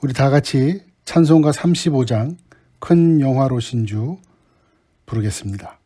우리 다 같이 찬송가 35장 큰 영화로신 주 부르겠습니다.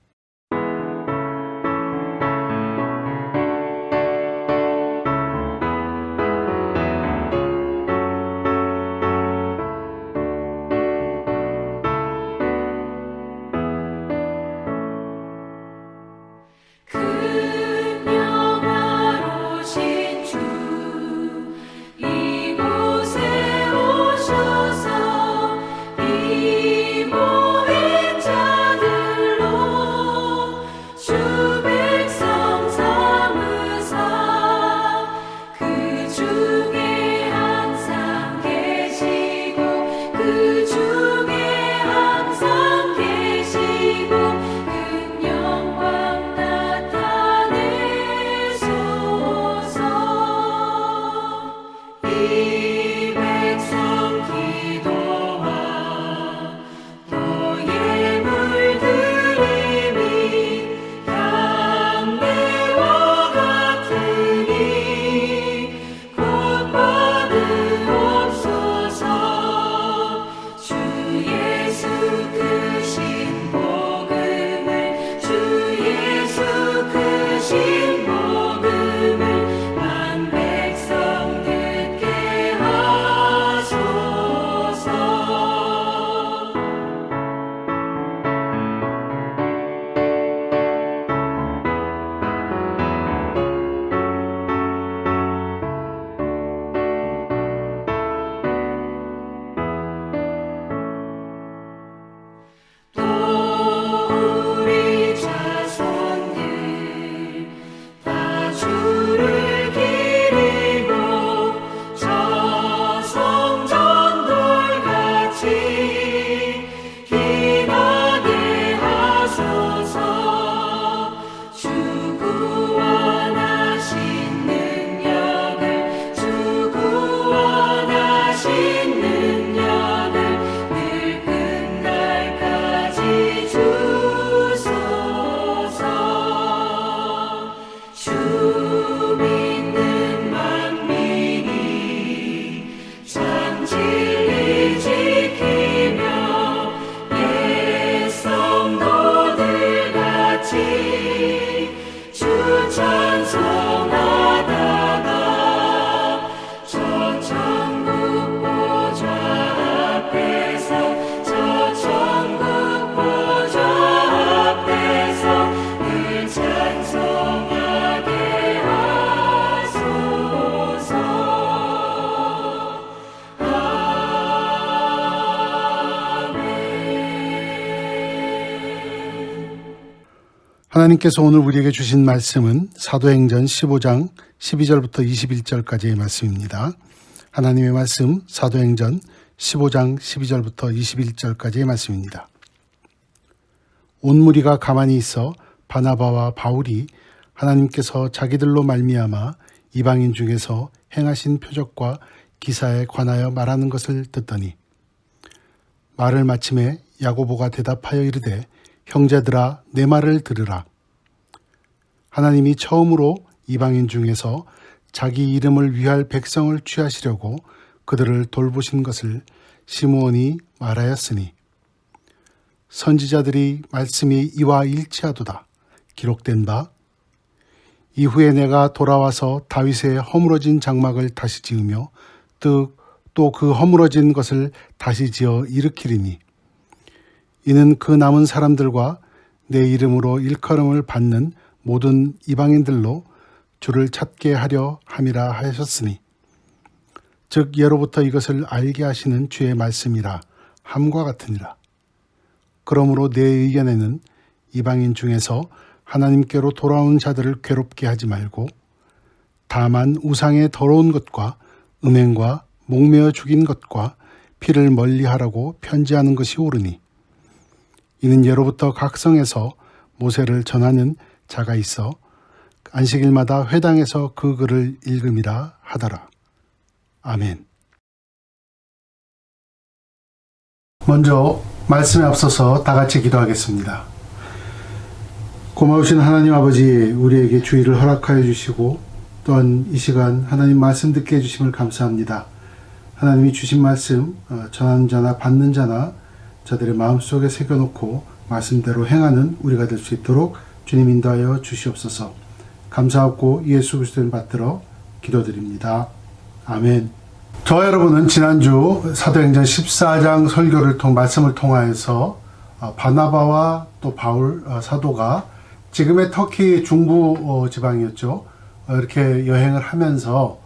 하나님께서 오늘 우리에게 주신 말씀은 사도행전 15장 12절부터 21절까지의 말씀입니다. 하나님의 말씀 사도행전 15장 12절부터 21절까지의 말씀입니다. 온 무리가 가만히 있어 바나바와 바울이 하나님께서 자기들로 말미암아 이방인 중에서 행하신 표적과 기사에 관하여 말하는 것을 듣더니 말을 마침에 야고보가 대답하여 이르되 형제들아 내 말을 들으라. 하나님이 처음으로 이방인 중에서 자기 이름을 위할 백성을 취하시려고 그들을 돌보신 것을 시므온이 말하였으니 선지자들이 말씀이 이와 일치하도다. 기록된 바 이후에 내가 돌아와서 다윗의 허물어진 장막을 다시 지으며 또 그 허물어진 것을 다시 지어 일으키리니 이는 그 남은 사람들과 내 이름으로 일컬음을 받는 모든 이방인들로 주를 찾게 하려 함이라 하셨으니 즉 예로부터 이것을 알게 하시는 주의 말씀이라 함과 같으니라. 그러므로 내 의견에는 이방인 중에서 하나님께로 돌아온 자들을 괴롭게 하지 말고 다만 우상의 더러운 것과 음행과 목매어 죽인 것과 피를 멀리하라고 편지하는 것이 옳으니 이는 예로부터 각 성에서 모세를 전하는 자가 있어 안식일마다 회당에서 그 글을 읽음이라 하더라. 아멘. 먼저 말씀에 앞서서 다 같이 기도하겠습니다. 고마우신 하나님 아버지, 우리에게 주의를 허락하여 주시고 또한 이 시간 하나님 말씀 듣게 해주심을 감사합니다. 하나님이 주신 말씀 전하는 자나 받는 자나 저들의 마음속에 새겨놓고 말씀대로 행하는 우리가 될 수 있도록 주님 인도하여 주시옵소서. 감사하고 예수 그리스도를 받들어 기도드립니다. 아멘. 저와 여러분은 지난주 사도행전 14장 설교를 말씀을 통하여서 바나바와 또 바울 사도가 지금의 터키 중부 지방이었죠. 이렇게 여행을 하면서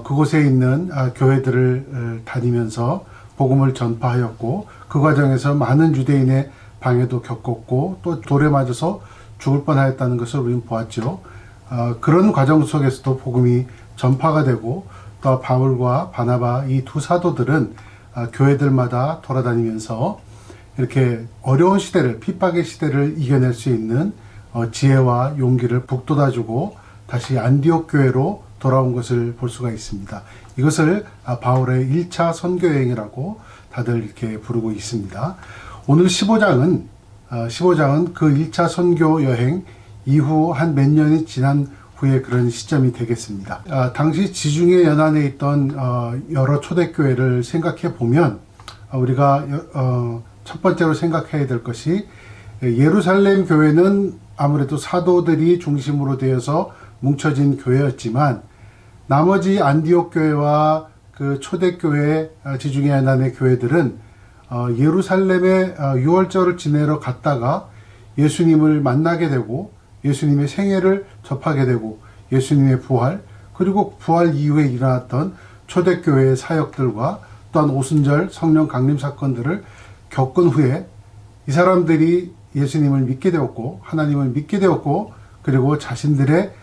그곳에 있는 교회들을 다니면서 복음을 전파하였고, 그 과정에서 많은 유대인의 방해도 겪었고 또 돌에 맞아서 죽을 뻔하였다는 것을 우리는 보았죠. 그런 과정 속에서도 복음이 전파가 되고, 또 바울과 바나바 이 두 사도들은 교회들마다 돌아다니면서 이렇게 어려운 시대를, 핍박의 시대를 이겨낼 수 있는 지혜와 용기를 북돋아주고 다시 안디옥 교회로 돌아온 것을 볼 수가 있습니다. 이것을 바울의 1차 선교 여행이라고 다들 이렇게 부르고 있습니다. 오늘 15장은 그 1차 선교 여행 이후 한 몇 년이 지난 후에 그런 시점이 되겠습니다. 당시 지중해 연안에 있던 여러 초대교회를 생각해 보면 우리가 첫 번째로 생각해야 될 것이, 예루살렘 교회는 아무래도 사도들이 중심으로 되어서 뭉쳐진 교회였지만 나머지 안디옥 교회와 그 초대교회 지중해 연안의 교회들은 예루살렘에 유월절을 지내러 갔다가 예수님을 만나게 되고 예수님의 생애를 접하게 되고 예수님의 부활, 그리고 부활 이후에 일어났던 초대교회의 사역들과 또한 오순절 성령 강림 사건들을 겪은 후에 이 사람들이 예수님을 믿게 되었고 하나님을 믿게 되었고, 그리고 자신들의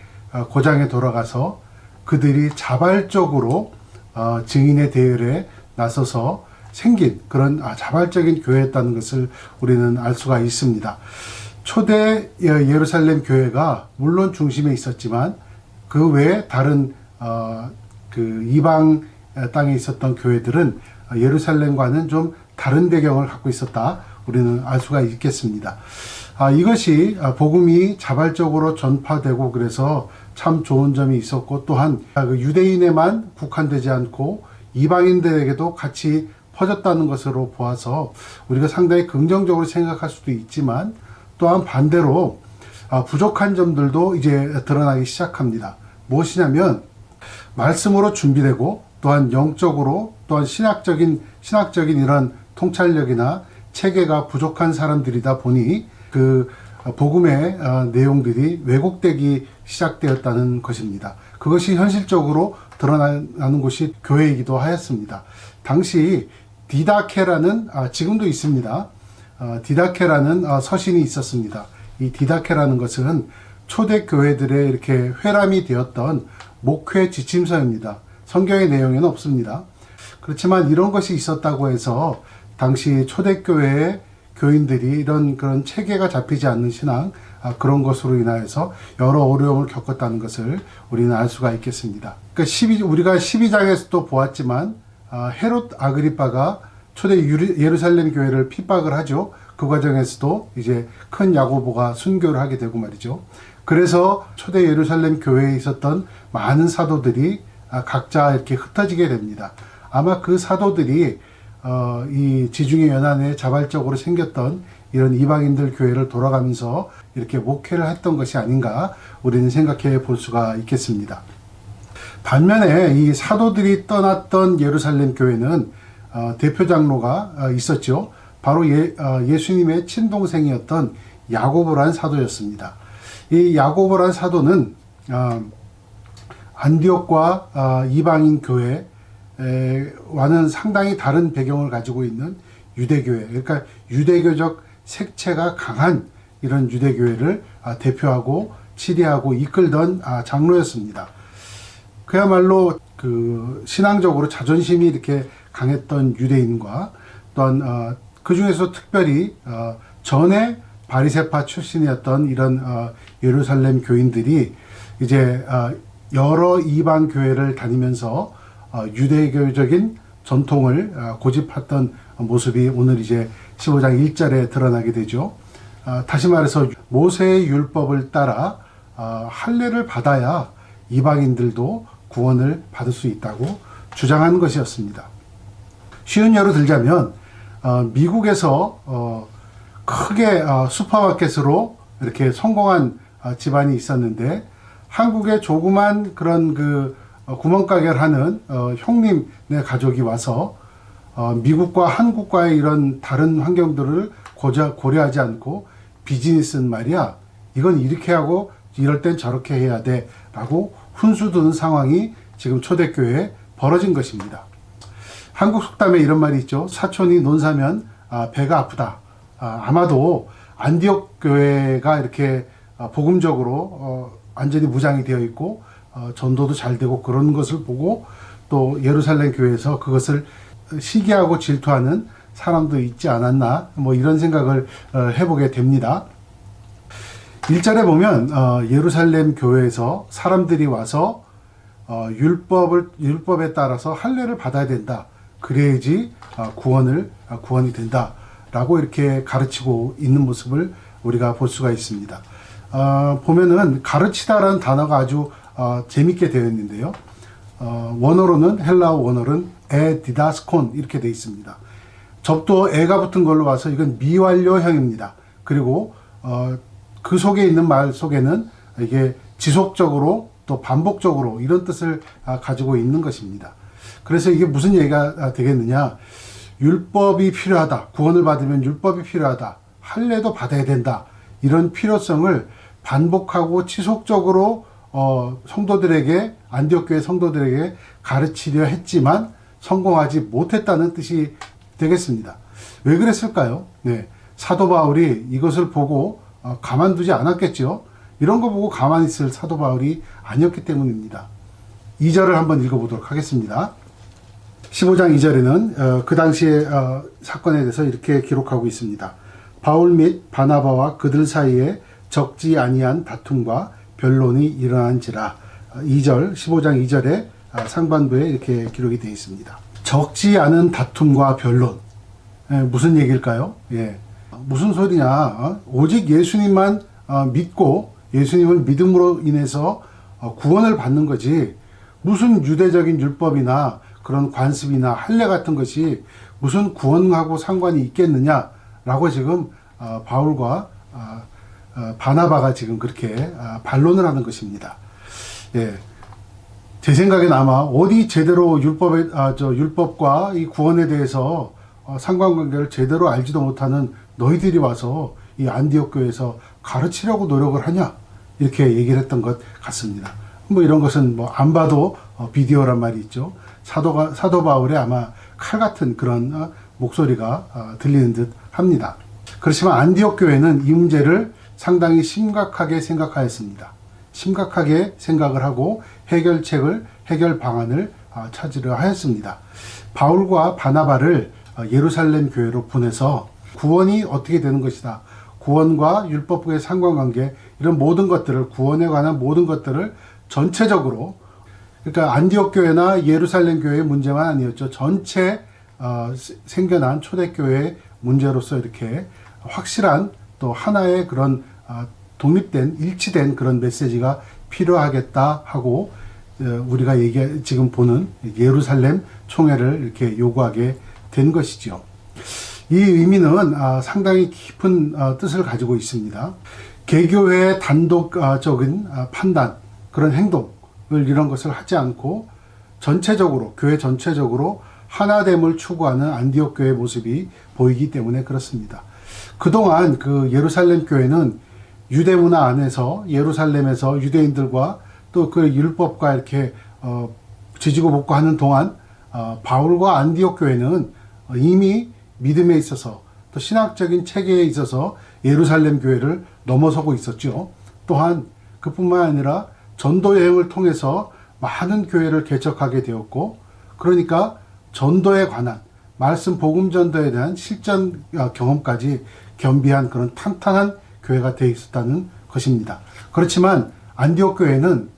고장에 돌아가서 그들이 자발적으로 증인의 대열에 나서서 생긴 그런 자발적인 교회였다는 것을 우리는 알 수가 있습니다. 초대 예루살렘 교회가 물론 중심에 있었지만 그 외에 다른 그 이방 땅에 있었던 교회들은 예루살렘과는 좀 다른 배경을 갖고 있었다, 우리는 알 수가 있겠습니다. 이것이 복음이 자발적으로 전파되고 그래서 참 좋은 점이 있었고, 또한 그 유대인에만 국한되지 않고 이방인들에게도 같이 퍼졌다는 것으로 보아서 우리가 상당히 긍정적으로 생각할 수도 있지만, 또한 반대로 부족한 점들도 이제 드러나기 시작합니다. 무엇이냐면 말씀으로 준비되고 또한 영적으로 또한 신학적인 이런 통찰력이나 체계가 부족한 사람들이다 보니 그 복음의 내용들이 왜곡되기 시작되었다는 것입니다. 그것이 현실적으로 드러나는 곳이 교회이기도 하였습니다. 당시 디다케라는 지금도 있습니다. 디다케라는 서신이 있었습니다. 이 디다케라는 것은 초대교회들의 이렇게 회람이 되었던 목회 지침서입니다. 성경의 내용에는 없습니다. 그렇지만 이런 것이 있었다고 해서 당시 초대교회의 교인들이 그런 체계가 잡히지 않는 신앙, 그런 것으로 인하여서 여러 어려움을 겪었다는 것을 우리는 알 수가 있겠습니다. 그러니까 우리가 12장에서도 보았지만 헤롯 아그리빠가 초대 예루살렘 교회를 핍박을 하죠. 그 과정에서도 이제 큰 야고보가 순교를 하게 되고 말이죠. 그래서 초대 예루살렘 교회에 있었던 많은 사도들이 각자 이렇게 흩어지게 됩니다. 아마 그 사도들이 이 지중해 연안에 자발적으로 생겼던 이런 이방인들 교회를 돌아가면서 이렇게 목회를 했던 것이 아닌가 우리는 생각해 볼 수가 있겠습니다. 반면에 이 사도들이 떠났던 예루살렘 교회는 대표 장로가 있었죠. 바로 예수님의 친동생이었던 야고보란 사도였습니다. 이 야고보란 사도는 안디옥과 이방인 교회와는 상당히 다른 배경을 가지고 있는 유대교회, 그러니까 유대교적 색채가 강한 이런 유대교회를 대표하고 치리하고 이끌던 장로였습니다. 그야말로 그 신앙적으로 자존심이 이렇게 강했던 유대인과 또한 그 중에서 특별히 전에 바리새파 출신이었던 이런 예루살렘 교인들이 이제 여러 이방 교회를 다니면서 유대교적인 전통을 고집했던 모습이 오늘 이제 15장 1절에 드러나게 되죠. 다시 말해서 모세의 율법을 따라 할례를 받아야 이방인들도 구원을 받을 수 있다고, 주장한 것이었습니다. 쉬운 예로 들자면 미국에서 크게 슈퍼마켓으로 이렇게 성공한 집안이 있었는데 한국에 조그만 그런 그 구멍가게를 하는 형님네 가족이 와서 미국과 한국과의 이런 다른 환경들을 고려하지 않고 비즈니스는 말이야 이건 이렇게 하고 이럴 땐 저렇게 해야 돼 라고 훈수 두는 상황이 지금 초대교회에 벌어진 것입니다. 한국 속담에 이런 말이 있죠. 사촌이 논 사면 배가 아프다. 아마도 안디옥 교회가 이렇게 복음적으로 완전히 무장이 되어 있고 전도도 잘 되고 그런 것을 보고 또 예루살렘 교회에서 그것을 시기하고 질투하는 사람도 있지 않았나 뭐 이런 생각을 해보게 됩니다. 1절에 보면 예루살렘 교회에서 사람들이 와서 율법에 따라서 할례를 받아야 된다. 그래야지 구원이 된다. 라고 이렇게 가르치고 있는 모습을 우리가 볼 수가 있습니다. 보면은 가르치다라는 단어가 아주 재밌게 되어 있는데요. 원어로는 헬라어 원어는 에디다스콘 이렇게 되어 있습니다. 접도 에가 붙은 걸로 봐서 이건 미완료형입니다. 그리고 그 속에 있는 말 속에는 이게 지속적으로 또 반복적으로 이런 뜻을 가지고 있는 것입니다. 그래서 이게 무슨 얘기가 되겠느냐? 율법이 필요하다. 구원을 받으면 율법이 필요하다. 할례도 받아야 된다. 이런 필요성을 반복하고 지속적으로 성도들에게 안디옥 교회 성도들에게 가르치려 했지만 성공하지 못했다는 뜻이 되겠습니다. 왜 그랬을까요? 네, 사도 바울이 이것을 보고 가만두지 않았겠죠. 이런 거 보고 가만히 있을 사도 바울이 아니었기 때문입니다. 2절을 한번 읽어보도록 하겠습니다. 15장 2절에는 그 당시의 사건에 대해서 이렇게 기록하고 있습니다. 바울 및 바나바와 그들 사이에 적지 아니한 다툼과 변론이 일어난지라. 2절 15장 2절에 상반부에 이렇게 기록이 되어 있습니다. 적지 않은 다툼과 변론. 무슨 얘기일까요? 예. 무슨 소리냐? 오직 예수님만 믿고 예수님을 믿음으로 인해서 구원을 받는 거지 무슨 유대적인 율법이나 그런 관습이나 할례 같은 것이 무슨 구원하고 상관이 있겠느냐라고 지금 바울과 바나바가 지금 그렇게 반론을 하는 것입니다. 예. 제 생각엔 아마 어디 제대로 율법과 이 구원에 대해서 상관관계를 제대로 알지도 못하는 너희들이 와서 이 안디옥 교회에서 가르치려고 노력을 하냐 이렇게 얘기를 했던 것 같습니다. 뭐 이런 것은 뭐 안 봐도 비디오란 말이 있죠. 사도 바울의 아마 칼 같은 그런 목소리가 들리는 듯 합니다. 그렇지만 안디옥 교회는 이 문제를 상당히 심각하게 생각하였습니다. 심각하게 생각을 하고 해결 방안을 찾으려 하였습니다. 바울과 바나바를 예루살렘 교회로 보내서 구원이 어떻게 되는 것이다. 구원과 율법과의 상관관계 이런 모든 것들을 구원에 관한 모든 것들을 전체적으로 그러니까 안디옥 교회나 예루살렘 교회의 문제만 아니었죠. 전체 생겨난 초대교회의 문제로서 이렇게 확실한 또 하나의 그런 독립된 일치된 그런 메시지가 필요하겠다 하고 우리가 지금 보는 예루살렘 총회를 이렇게 요구하게 된 것이죠. 이 의미는 상당히 깊은 뜻을 가지고 있습니다. 개교회의 단독적인 판단, 그런 행동을 이런 것을 하지 않고 전체적으로 교회 전체적으로 하나됨을 추구하는 안디옥 교회의 모습이 보이기 때문에 그렇습니다. 그동안 그 예루살렘 교회는 유대 문화 안에서 예루살렘에서 유대인들과 또 그 율법과 이렇게 지지고 볶고 하는 동안 바울과 안디옥 교회는 이미 믿음에 있어서 또 신학적인 체계에 있어서 예루살렘 교회를 넘어서고 있었죠. 또한 그뿐만 아니라 전도 여행을 통해서 많은 교회를 개척하게 되었고 그러니까 전도에 관한 말씀 복음 전도에 대한 실전 경험까지 겸비한 그런 탄탄한 교회가 되어 있었다는 것입니다. 그렇지만 안디옥 교회는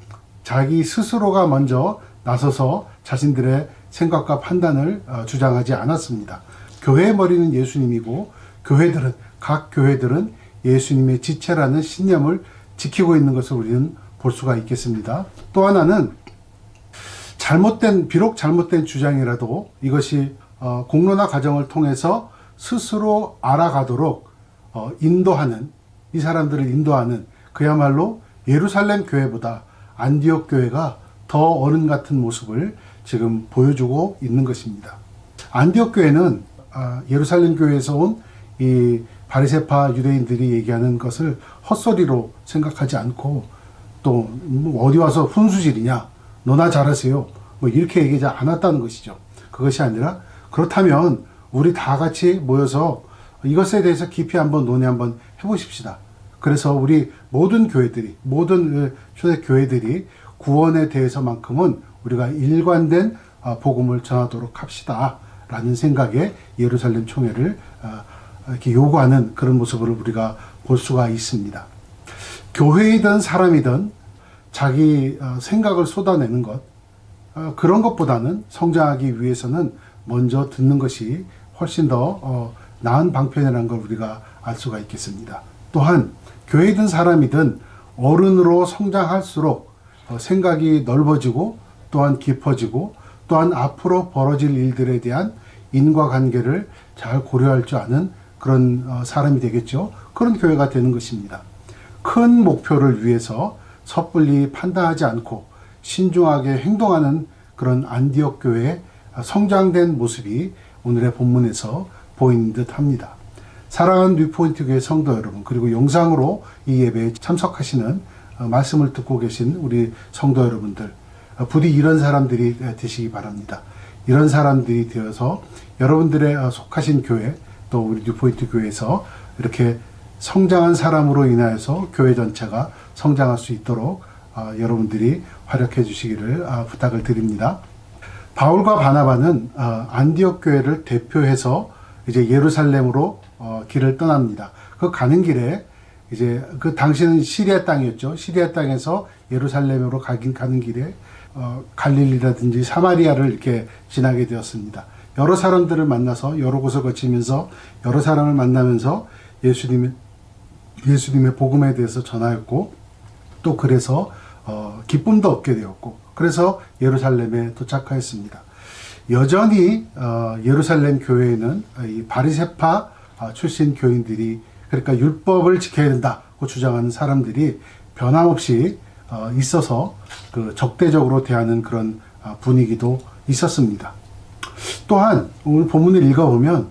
자기 스스로가 먼저 나서서 자신들의 생각과 판단을 주장하지 않았습니다. 교회의 머리는 예수님이고 각 교회들은 예수님의 지체라는 신념을 지키고 있는 것을 우리는 볼 수가 있겠습니다. 또 하나는 비록 잘못된 주장이라도 이것이 공론화 과정을 통해서 스스로 알아가도록 인도하는, 이 사람들을 인도하는, 그야말로 예루살렘 교회보다 안디옥 교회가 더 어른 같은 모습을 지금 보여주고 있는 것입니다. 안디옥 교회는 예루살렘 교회에서 온 이 바리새파 유대인들이 얘기하는 것을 헛소리로 생각하지 않고, 또 어디 와서 훈수질이냐, 너나 잘하세요, 뭐 이렇게 얘기하지 않았다는 것이죠. 그것이 아니라, 그렇다면 우리 다 같이 모여서 이것에 대해서 깊이 한번 논의 한번 해보십시다. 그래서 우리 모든 교회들이, 모든 초대 교회들이 구원에 대해서만큼은 우리가 일관된 복음을 전하도록 합시다 라는 생각에 예루살렘 총회를 이렇게 요구하는 그런 모습을 우리가 볼 수가 있습니다. 교회이든 사람이든 자기 생각을 쏟아내는 것, 그런 것보다는 성장하기 위해서는 먼저 듣는 것이 훨씬 더 나은 방편이라는 걸 우리가 알 수가 있겠습니다. 또한 교회이든 사람이든 어른으로 성장할수록 생각이 넓어지고, 또한 깊어지고, 또한 앞으로 벌어질 일들에 대한 인과관계를 잘 고려할 줄 아는 그런 사람이 되겠죠. 그런 교회가 되는 것입니다. 큰 목표를 위해서 섣불리 판단하지 않고 신중하게 행동하는 그런 안디옥 교회의 성장된 모습이 오늘의 본문에서 보이는 듯 합니다. 사랑하는 뉴포인트 교회 성도 여러분, 그리고 영상으로 이 예배에 참석하시는 말씀을 듣고 계신 우리 성도 여러분들, 부디 이런 사람들이 되시기 바랍니다. 이런 사람들이 되어서 여러분들의 속하신 교회, 또 우리 뉴포인트 교회에서 이렇게 성장한 사람으로 인하여서 교회 전체가 성장할 수 있도록 여러분들이 활약해 주시기를 부탁을 드립니다. 바울과 바나바는 안디옥 교회를 대표해서 이제 예루살렘으로 길을 떠납니다. 그 가는 길에 이제 그 당시는 시리아 땅이었죠. 시리아 땅에서 예루살렘으로 가는 길에 갈릴리라든지 사마리아를 이렇게 지나게 되었습니다. 여러 사람들을 만나서 여러 곳을 거치면서 여러 사람을 만나면서 예수님의 복음에 대해서 전하였고, 또 그래서 기쁨도 얻게 되었고, 그래서 예루살렘에 도착하였습니다. 여전히 예루살렘 교회에는 이 바리새파 출신 교인들이, 그러니까 율법을 지켜야 된다고 주장하는 사람들이 변함없이 있어서 그 적대적으로 대하는 그런 분위기도 있었습니다. 또한 오늘 본문을 읽어보면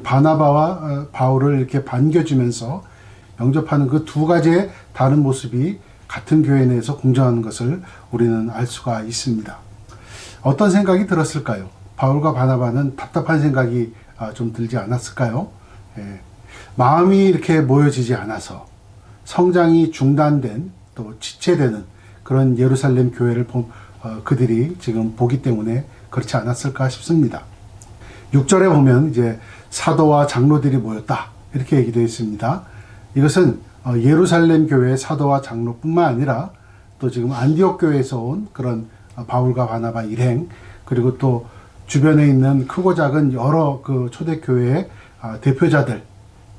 바나바와 바울을 이렇게 반겨주면서 영접하는 그 두 가지의 다른 모습이 같은 교회 내에서 공존하는 것을 우리는 알 수가 있습니다. 어떤 생각이 들었을까요? 바울과 바나바는 답답한 생각이 좀 들지 않았을까요? 마음이 이렇게 모여지지 않아서 성장이 중단된, 또 지체되는 그런 예루살렘 교회를 그들이 지금 보기 때문에 그렇지 않았을까 싶습니다. 6절에 보면 이제 사도와 장로들이 모였다, 이렇게 얘기되어 있습니다. 이것은 예루살렘 교회의 사도와 장로뿐만 아니라 또 지금 안디옥 교회에서 온 그런 바울과 바나바 일행, 그리고 또 주변에 있는 크고 작은 여러 그 초대교회의 대표자들,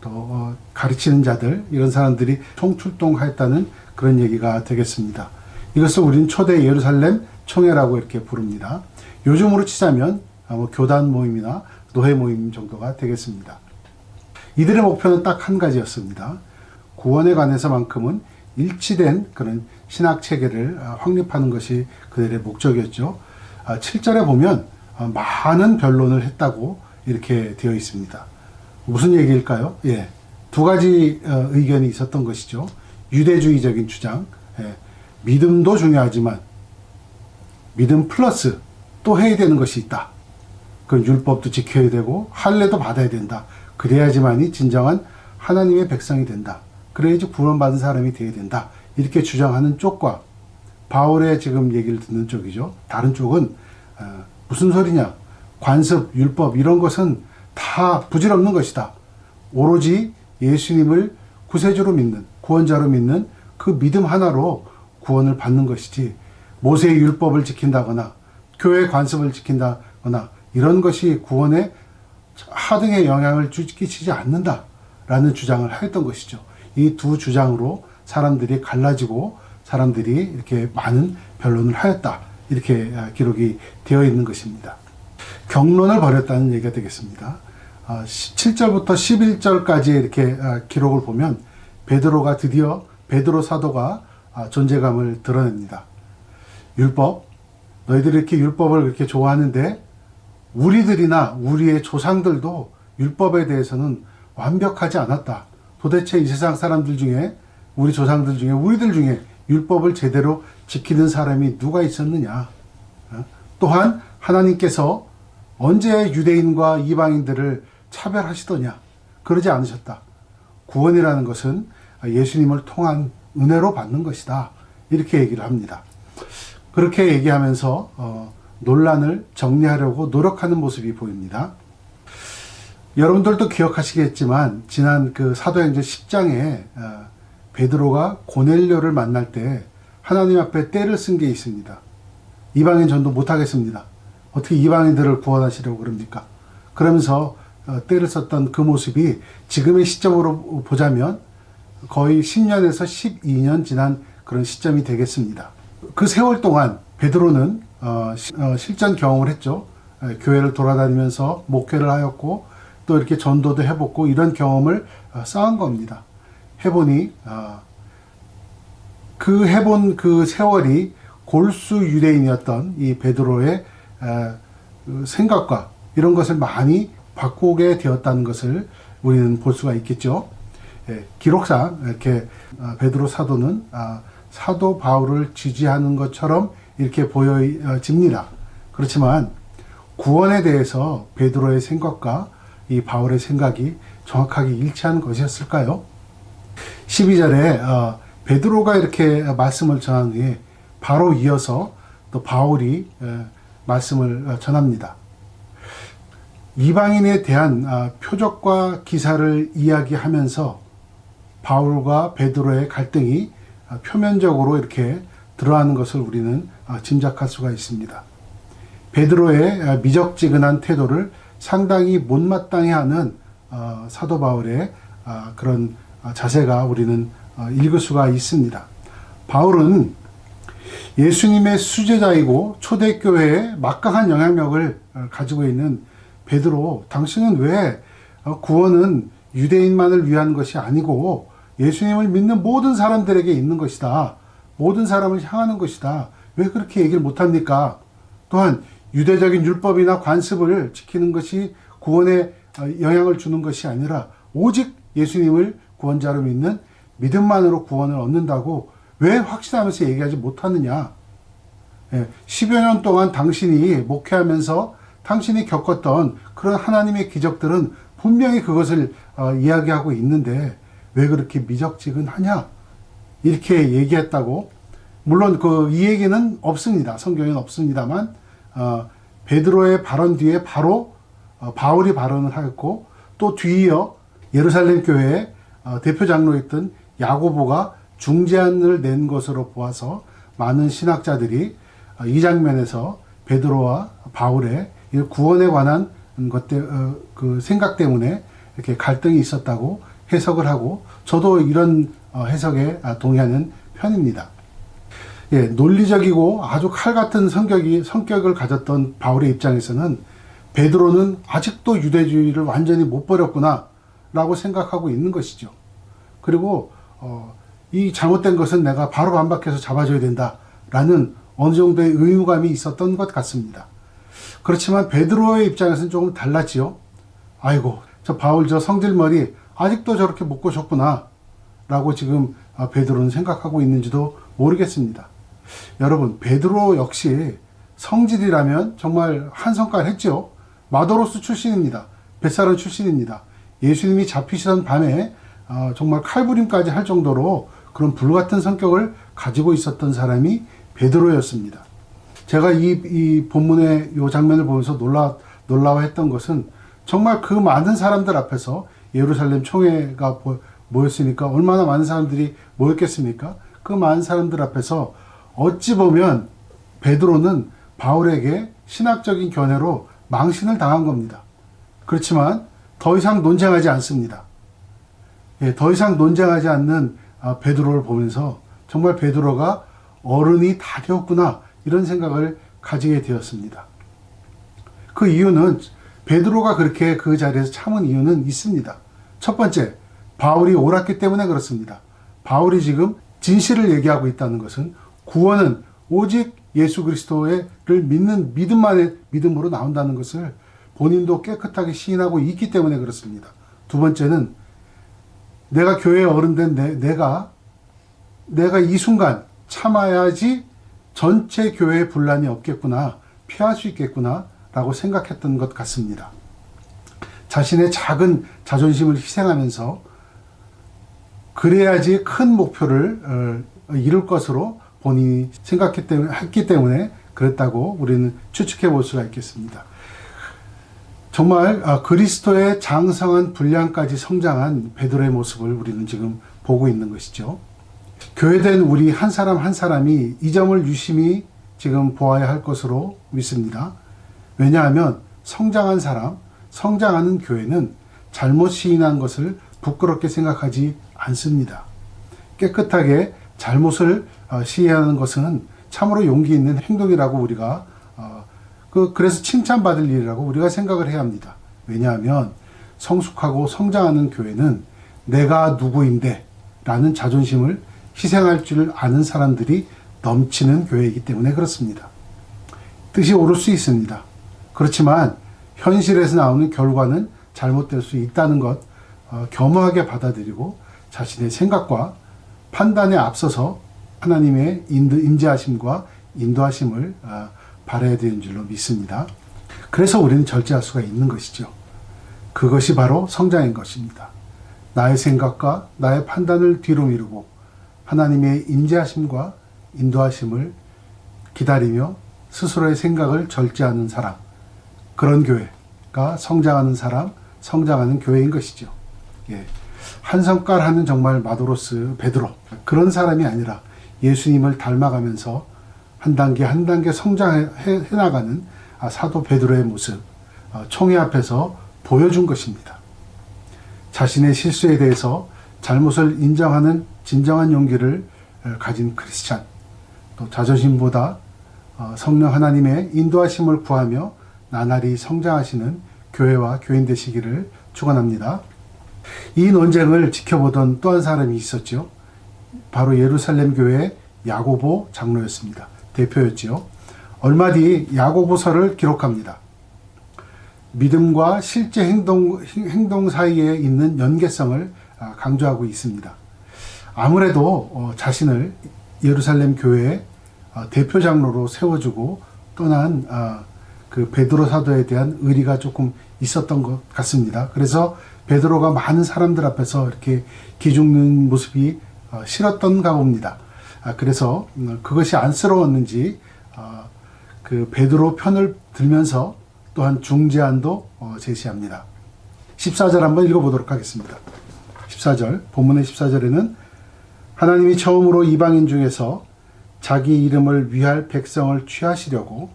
또 가르치는 자들, 이런 사람들이 총출동하였다는 그런 얘기가 되겠습니다. 이것을 우리는 초대 예루살렘 총회라고 이렇게 부릅니다. 요즘으로 치자면 교단 모임이나 노회 모임 정도가 되겠습니다. 이들의 목표는 딱 한 가지였습니다. 구원에 관해서만큼은 일치된 그런 신학 체계를 확립하는 것이 그들의 목적이었죠. 7절에 보면 많은 변론을 했다고 이렇게 되어 있습니다. 무슨 얘기일까요? 두 가지 의견이 있었던 것이죠. 유대주의적인 주장, 믿음도 중요하지만 믿음 플러스 또 해야 되는 것이 있다. 그 율법도 지켜야 되고 할례도 받아야 된다. 그래야지만이 진정한 하나님의 백성이 된다. 그래야지 구원받은 사람이 되어야 된다. 이렇게 주장하는 쪽과 바울의 지금 얘기를 듣는 쪽이죠. 다른 쪽은 무슨 소리냐, 관습, 율법 이런 것은 다 부질없는 것이다. 오로지 예수님을 구세주로 믿는, 구원자로 믿는 그 믿음 하나로 구원을 받는 것이지, 모세의 율법을 지킨다거나 교회 관습을 지킨다거나 이런 것이 구원에 하등의 영향을 끼치지 않는다라는 주장을 하였던 것이죠. 이 두 주장으로 사람들이 갈라지고 사람들이 이렇게 많은 변론을 하였다, 이렇게 기록이 되어 있는 것입니다. 경론을 벌였다는 얘기가 되겠습니다. 7절부터 11절까지 이렇게 기록을 보면 베드로가 드디어 베드로 사도가 존재감을 드러냅니다. 율법, 너희들이 이렇게 율법을 그렇게 좋아하는데 우리들이나 우리의 조상들도 율법에 대해서는 완벽하지 않았다. 도대체 이 세상 사람들 중에 우리 조상들 중에 우리들 중에 율법을 제대로 지키는 사람이 누가 있었느냐. 또한 하나님께서 언제 유대인과 이방인들을 차별하시더냐. 그러지 않으셨다. 구원이라는 것은 예수님을 통한 은혜로 받는 것이다. 이렇게 얘기를 합니다. 그렇게 얘기하면서 논란을 정리하려고 노력하는 모습이 보입니다. 여러분들도 기억하시겠지만 지난 그 사도행전 10장에 베드로가 고넬료를 만날 때 하나님 앞에 떼를 쓴 게 있습니다. 이방인 전도 못하겠습니다. 어떻게 이방인들을 구원하시려고 그럽니까? 그러면서 떼를 썼던 그 모습이 지금의 시점으로 보자면 거의 10년에서 12년 지난 그런 시점이 되겠습니다. 그 세월 동안 베드로는 실전 경험을 했죠. 교회를 돌아다니면서 목회를 하였고 또 이렇게 전도도 해보고 이런 경험을 쌓은 겁니다. 해보니 그 해본 그 세월이 골수 유대인이었던 이 베드로의 생각과 이런 것을 많이 바꾸게 되었다는 것을 우리는 볼 수가 있겠죠. 기록상 이렇게 베드로 사도는 사도 바울을 지지하는 것처럼 이렇게 보여집니다. 그렇지만 구원에 대해서 베드로의 생각과 이 바울의 생각이 정확하게 일치한 것이었을까요? 12절에 베드로가 이렇게 말씀을 전한 후에 바로 이어서 또 바울이 말씀을 전합니다. 이방인에 대한 표적과 기사를 이야기하면서 바울과 베드로의 갈등이 표면적으로 이렇게 드러나는 것을 우리는 짐작할 수가 있습니다. 베드로의 미적지근한 태도를 상당히 못마땅해하는 사도 바울의 그런 자세가 우리는 읽을 수가 있습니다. 바울은 예수님의 수제자이고 초대교회에 막강한 영향력을 가지고 있는 베드로, 당신은 왜 구원은 유대인만을 위한 것이 아니고 예수님을 믿는 모든 사람들에게 있는 것이다. 모든 사람을 향하는 것이다. 왜 그렇게 얘기를 못합니까? 또한 유대적인 율법이나 관습을 지키는 것이 구원에 영향을 주는 것이 아니라 오직 예수님을 구원자로 믿는 믿음만으로 구원을 얻는다고 왜 확신하면서 얘기하지 못하느냐. 10여 년 동안 당신이 목회하면서 당신이 겪었던 그런 하나님의 기적들은 분명히 그것을 이야기하고 있는데 왜 그렇게 미적지근하냐 이렇게 얘기했다고. 물론 이 얘기는 없습니다. 성경에는 없습니다만 베드로의 발언 뒤에 바로 바울이 발언을 하였고 또 뒤이어 예루살렘 교회의 대표 장로였던 야고보가 중재안을 낸 것으로 보아서 많은 신학자들이 이 장면에서 베드로와 바울의 구원에 관한 그 생각 때문에 이렇게 갈등이 있었다고 해석을 하고 저도 이런 해석에 동의하는 편입니다. 논리적이고 아주 칼 같은 성격을 가졌던 바울의 입장에서는 베드로는 아직도 유대주의를 완전히 못 버렸구나 라고 생각하고 있는 것이죠. 그리고 이 잘못된 것은 내가 바로 반박해서 잡아줘야 된다 라는 어느 정도의 의무감이 있었던 것 같습니다. 그렇지만 베드로의 입장에서는 조금 달랐지요. 아이고 저 바울 저 성질머리 아직도 저렇게 못 고쳤구나 라고 지금 베드로는 생각하고 있는지도 모르겠습니다. 여러분 베드로 역시 성질이라면 정말 한 성깔 했죠. 마도로스 출신입니다. 벳사론 출신입니다. 예수님이 잡히시던 밤에 정말 칼부림까지 할 정도로 그런 불같은 성격을 가지고 있었던 사람이 베드로였습니다. 제가 이 본문의 이 장면을 보면서 놀라워했던 것은 정말 그 많은 사람들 앞에서 예루살렘 총회가 모였으니까 얼마나 많은 사람들이 모였겠습니까? 그 많은 사람들 앞에서 어찌 보면 베드로는 바울에게 신학적인 견해로 망신을 당한 겁니다. 그렇지만 더 이상 논쟁하지 않습니다. 더 이상 논쟁하지 않는 베드로를 보면서 정말 베드로가 어른이 다 되었구나 이런 생각을 가지게 되었습니다. 그 이유는 베드로가 그렇게 그 자리에서 참은 이유는 있습니다. 첫 번째, 바울이 옳았기 때문에 그렇습니다. 바울이 지금 진실을 얘기하고 있다는 것은 구원은 오직 예수 그리스도를 믿는 믿음으로 나온다는 것을 본인도 깨끗하게 시인하고 있기 때문에 그렇습니다. 두 번째는 내가 교회의 어른된 내가 이 순간 참아야지 전체 교회에 분란이 없겠구나, 피할 수 있겠구나 라고 생각했던 것 같습니다. 자신의 작은 자존심을 희생하면서 그래야지 큰 목표를 이룰 것으로 본인이 했기 때문에 그랬다고 우리는 추측해 볼 수가 있겠습니다. 정말 그리스도의 장성한 분량까지 성장한 베드로의 모습을 우리는 지금 보고 있는 것이죠. 교회된 우리 한 사람 한 사람이 이 점을 유심히 지금 보아야 할 것으로 믿습니다. 왜냐하면 성장한 사람, 성장하는 교회는 잘못 시인한 것을 부끄럽게 생각하지 않습니다. 깨끗하게 잘못을 시인하는 것은 참으로 용기 있는 행동이라고 우리가 그래서 칭찬받을 일이라고 우리가 생각을 해야 합니다. 왜냐하면 성숙하고 성장하는 교회는 내가 누구인데 라는 자존심을 희생할 줄 아는 사람들이 넘치는 교회이기 때문에 그렇습니다. 뜻이 옳을 수 있습니다. 그렇지만 현실에서 나오는 결과는 잘못될 수 있다는 것 겸허하게 받아들이고 자신의 생각과 판단에 앞서서 하나님의 임재하심과 인도하심을 바라야 되는 줄로 믿습니다. 그래서 우리는 절제할 수가 있는 것이죠. 그것이 바로 성장인 것입니다. 나의 생각과 나의 판단을 뒤로 미루고 하나님의 임재하심과 인도하심을 기다리며 스스로의 생각을 절제하는 사람, 그런 교회가 성장하는 사람, 성장하는 교회인 것이죠. 예. 한 성깔 하는 정말 마도로스 베드로, 그런 사람이 아니라 예수님을 닮아가면서 한 단계 한 단계 성장해 나가는 사도 베드로의 모습, 총회 앞에서 보여준 것입니다. 자신의 실수에 대해서 잘못을 인정하는 진정한 용기를 가진 크리스찬, 또 자존심보다 성령 하나님의 인도하심을 구하며 나날이 성장하시는 교회와 교인 되시기를 축원합니다. 이 논쟁을 지켜보던 또 한 사람이 있었죠. 바로 예루살렘 교회의 야고보 장로였습니다. 대표였죠. 얼마 뒤 야고보서를 기록합니다. 믿음과 실제 행동 사이에 있는 연계성을 강조하고 있습니다. 아무래도 자신을 예루살렘 교회의 대표 장로로 세워주고 떠난 그 베드로 사도에 대한 의리가 조금 있었던 것 같습니다. 그래서 베드로가 많은 사람들 앞에서 이렇게 기죽는 모습이 싫었던가 봅니다. 그래서 그것이 안쓰러웠는지 그 베드로 편을 들면서 또한 중재안도 제시합니다. 14절 한번 읽어보도록 하겠습니다. 14절, 본문의 14절에는 하나님이 처음으로 이방인 중에서 자기 이름을 위할 백성을 취하시려고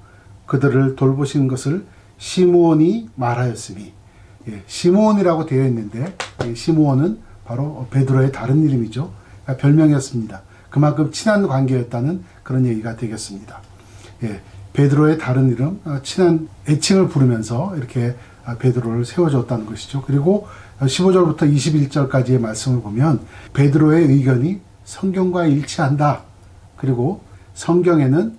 그들을 돌보신 것을 시므온이 말하였으니, 시므온이라고 되어 있는데 시므온은 바로 베드로의 다른 이름이죠. 별명이었습니다. 그만큼 친한 관계였다는 그런 얘기가 되겠습니다. 베드로의 다른 이름, 친한 애칭을 부르면서 이렇게 베드로를 세워줬다는 것이죠. 그리고 15절부터 21절까지의 말씀을 보면 베드로의 의견이 성경과 일치한다. 그리고 성경에는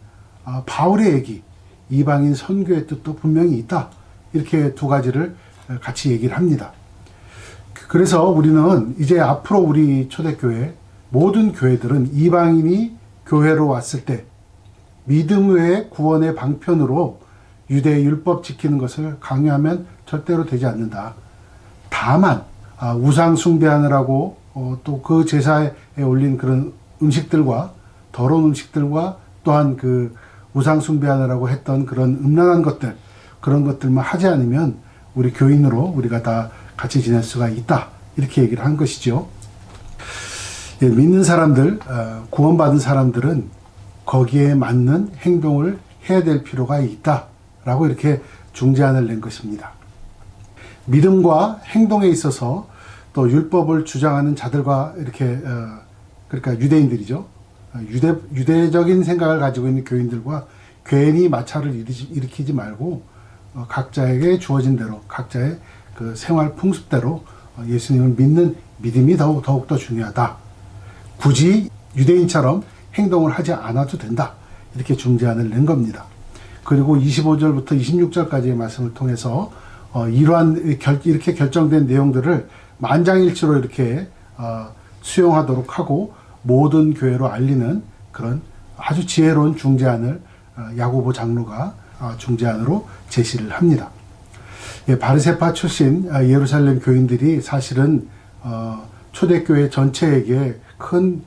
바울의 얘기, 이방인 선교의 뜻도 분명히 있다. 이렇게 두 가지를 같이 얘기를 합니다. 그래서 우리는 이제 앞으로 우리 초대교회 모든 교회들은 이방인이 교회로 왔을 때 믿음 외에 구원의 방편으로 유대의 율법 지키는 것을 강요하면 절대로 되지 않는다. 다만 우상 숭배하느라고 또 그 제사에 올린 그런 음식들과 더러운 음식들과 또한 그 우상 숭배하느라고 했던 그런 음란한 것들, 그런 것들만 하지 않으면 우리 교인으로 우리가 다 같이 지낼 수가 있다. 이렇게 얘기를 한 것이죠. 믿는 사람들, 구원받은 사람들은 거기에 맞는 행동을 해야 될 필요가 있다라고 이렇게 중재안을 낸 것입니다. 믿음과 행동에 있어서 또 율법을 주장하는 자들과 이렇게 그러니까 유대인들이죠. 유대적인 생각을 가지고 있는 교인들과 괜히 마찰을 일으키지 말고 각자에게 주어진 대로 각자의 그 생활 풍습대로 예수님을 믿는 믿음이 더욱더 중요하다. 굳이 유대인처럼 행동을 하지 않아도 된다. 이렇게 중재안을 낸 겁니다. 그리고 25절부터 26절까지의 말씀을 통해서 이렇게 결정된 내용들을 만장일치로 이렇게 수용하도록 하고 모든 교회로 알리는 그런 아주 지혜로운 중재안을 야고보 장로가 중재안으로 제시를 합니다. 바르세파 출신 예루살렘 교인들이 사실은 초대교회 전체에게 큰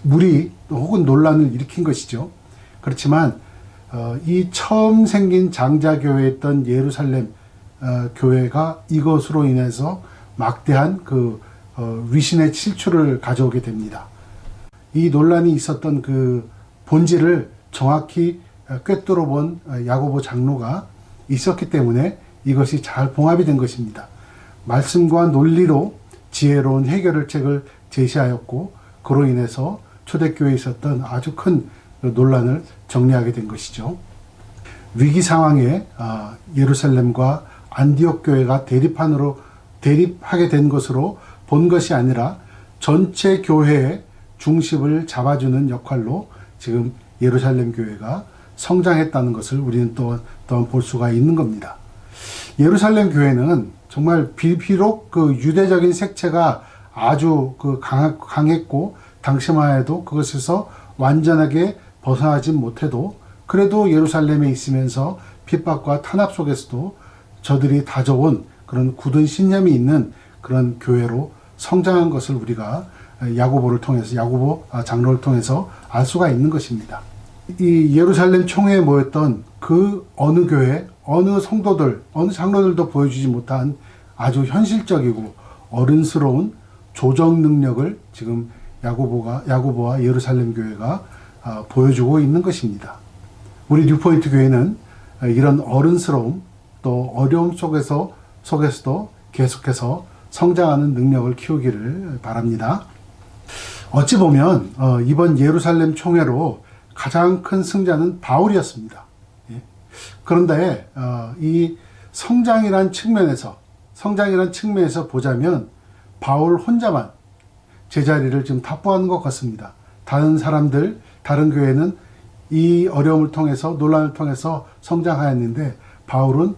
무리 혹은 논란을 일으킨 것이죠. 그렇지만 이 처음 생긴 장자교회였던 예루살렘 교회가 이것으로 인해서 막대한 그 위신의 실추를 가져오게 됩니다. 이 논란이 있었던 그 본질을 정확히 꿰뚫어 본 야고보 장로가 있었기 때문에 이것이 잘 봉합이 된 것입니다. 말씀과 논리로 지혜로운 해결책을 제시하였고 그로 인해서 초대교회에 있었던 아주 큰 논란을 정리하게 된 것이죠. 위기 상황에 예루살렘과 안디옥 교회가 대립하게 된 것으로 본 것이 아니라 전체 교회의 중심을 잡아주는 역할로 지금 예루살렘 교회가 성장했다는 것을 우리는 또한 볼 수가 있는 겁니다. 예루살렘 교회는 정말 비록 그 유대적인 색채가 아주 강했고 당시만 해도 그것에서 완전하게 벗어나지 못해도 그래도 예루살렘에 있으면서 핍박과 탄압 속에서도 저들이 다져온 그런 굳은 신념이 있는 그런 교회로 성장한 것을 우리가 야고보 장로를 통해서 알 수가 있는 것입니다. 이 예루살렘 총회에 모였던 그 어느 교회, 어느 성도들, 어느 장로들도 보여주지 못한 아주 현실적이고 어른스러운 조정 능력을 지금 야고보와 예루살렘 교회가 보여주고 있는 것입니다. 우리 뉴포인트 교회는 이런 어른스러움 또 어려움 속에서도 계속해서 성장하는 능력을 키우기를 바랍니다. 어찌 보면 이번 예루살렘 총회로 가장 큰 승자는 바울이었습니다. 그런데 이 성장이란 측면에서 보자면 바울 혼자만 제자리를 지금 답보하는 것 같습니다. 다른 교회는 이 어려움을 통해서 논란을 통해서 성장하였는데 바울은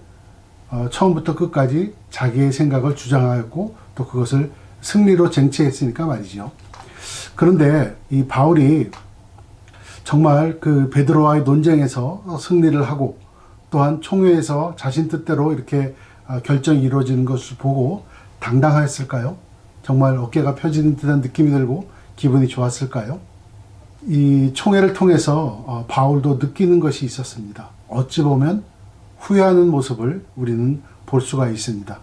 처음부터 끝까지 자기의 생각을 주장하였고 또 그것을 승리로 쟁취했으니까 말이죠. 그런데 이 바울이 정말 그 베드로와의 논쟁에서 승리를 하고 또한 총회에서 자신 뜻대로 이렇게 결정이 이루어지는 것을 보고 당당하였을까요? 정말 어깨가 펴지는 듯한 느낌이 들고 기분이 좋았을까요? 이 총회를 통해서 바울도 느끼는 것이 있었습니다. 어찌 보면 후회하는 모습을 우리는 볼 수가 있습니다.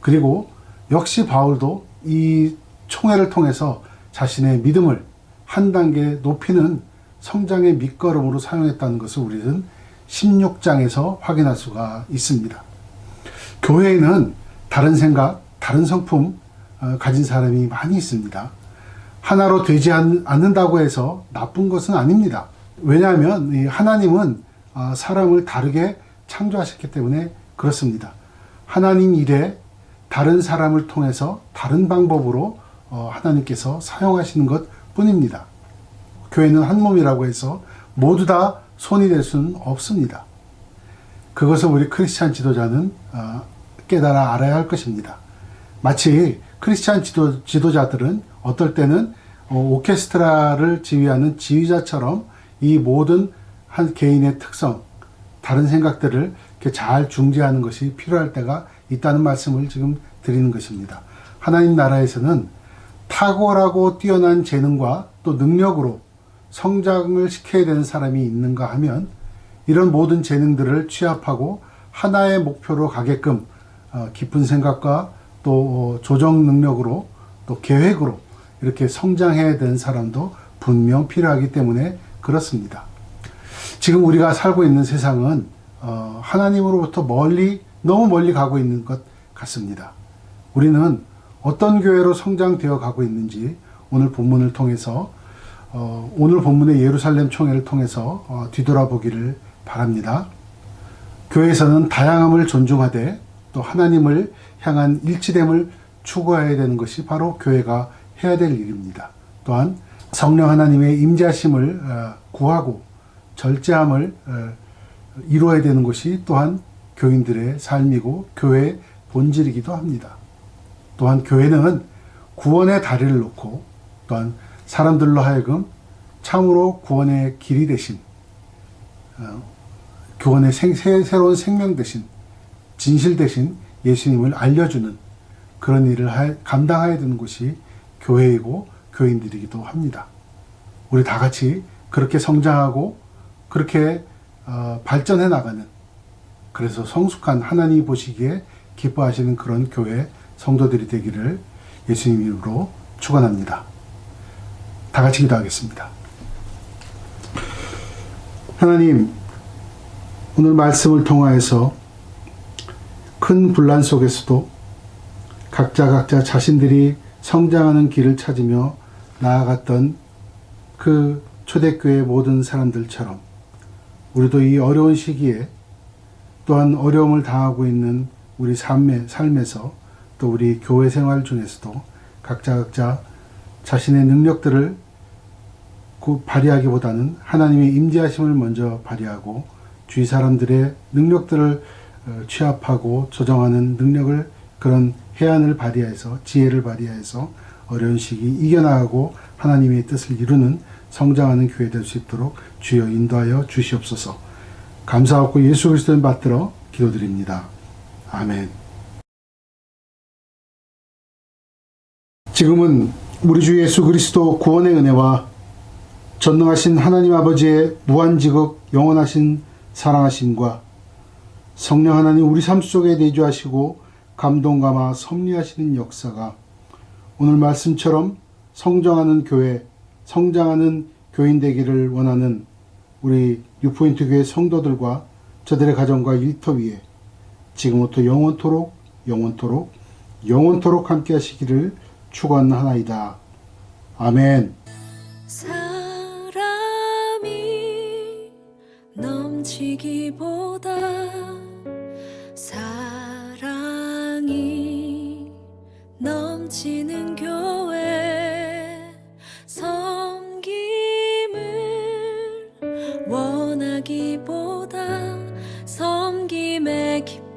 그리고 역시 바울도 이 총회를 통해서 자신의 믿음을 한 단계 높이는 성장의 밑거름으로 사용했다는 것을 우리는 16장에서 확인할 수가 있습니다. 교회에는 다른 생각, 다른 성품 가진 사람이 많이 있습니다. 하나로 되지 않는다고 해서 나쁜 것은 아닙니다. 왜냐하면 하나님은 사람을 다르게 창조하셨기 때문에 그렇습니다. 하나님 일에 다른 사람을 통해서 다른 방법으로 하나님께서 사용하시는 것 뿐입니다. 교회는 한 몸이라고 해서 모두 다 손이 될 수는 없습니다. 그것을 우리 크리스찬 지도자는 깨달아 알아야 할 것입니다. 마치 크리스찬 지도자들은 어떨 때는 오케스트라를 지휘하는 지휘자처럼 이 모든 한 개인의 특성, 다른 생각들을 이렇게 잘 중재하는 것이 필요할 때가 있다는 말씀을 지금 드리는 것입니다. 하나님 나라에서는 탁월하고 뛰어난 재능과 또 능력으로 성장을 시켜야 되는 사람이 있는가 하면 이런 모든 재능들을 취합하고 하나의 목표로 가게끔 깊은 생각과 또 조정 능력으로 또 계획으로 이렇게 성장해야 되는 사람도 분명 필요하기 때문에 그렇습니다. 지금 우리가 살고 있는 세상은 하나님으로부터 너무 멀리 가고 있는 것 같습니다. 우리는 어떤 교회로 성장되어 가고 있는지 오늘 본문을 통해서 오늘 본문의 예루살렘 총회를 통해서 뒤돌아보기를 바랍니다. 교회에서는 다양함을 존중하되 또 하나님을 향한 일치됨을 추구해야 되는 것이 바로 교회가 해야 될 일입니다. 또한 성령 하나님의 임재하심을 구하고 절제함을 이루어야 되는 것이 또한 교인들의 삶이고 교회의 본질이기도 합니다. 또한 교회는 구원의 다리를 놓고 또한 사람들로 하여금 참으로 구원의 길이 되신 구원의 새로운 생명 되신 진실 되신 예수님을 알려주는 그런 일을 감당해야 되는 것이 교회이고 교인들이기도 합니다. 우리 다 같이 그렇게 성장하고 그렇게 발전해 나가는, 그래서 성숙한 하나님이 보시기에 기뻐하시는 그런 교회 성도들이 되기를 예수님 이름으로 축원합니다. 다 같이 기도하겠습니다. 하나님, 오늘 말씀을 통하여서 큰 분란 속에서도 각자 자신들이 성장하는 길을 찾으며 나아갔던 그 초대교회 모든 사람들처럼 우리도 이 어려운 시기에 또한 어려움을 당하고 있는 우리 삶에서 또 우리 교회 생활 중에서도 각자 자신의 능력들을 발휘하기보다는 하나님의 임재하심을 먼저 발휘하고 주위 사람들의 능력들을 취합하고 조정하는 능력을, 그런 해안을 발휘해서 지혜를 발휘해서 어려운 시기 이겨나가고 하나님의 뜻을 이루는 성장하는 교회 될 수 있도록 주여 인도하여 주시옵소서. 감사하고 예수 그리스도를 받들어 기도드립니다. 아멘. 지금은 우리 주 예수 그리스도 구원의 은혜와 전능하신 하나님 아버지의 무한지극 영원하신 사랑하심과 성령 하나님 우리 삶 속에 내주하시고 감동감화 섭리하시는 역사가 오늘 말씀처럼 성장하는 교회, 성장하는 교인 되기를 원하는 우리 뉴포인트 교회 성도들과 저들의 가정과 일터 위에 지금부터 영원토록 함께 하시기를 축원하나이다. 아멘. 사람이 넘치기보다 사랑이 넘치는 교회, 섬김을 원하기보다 섬김의 기쁨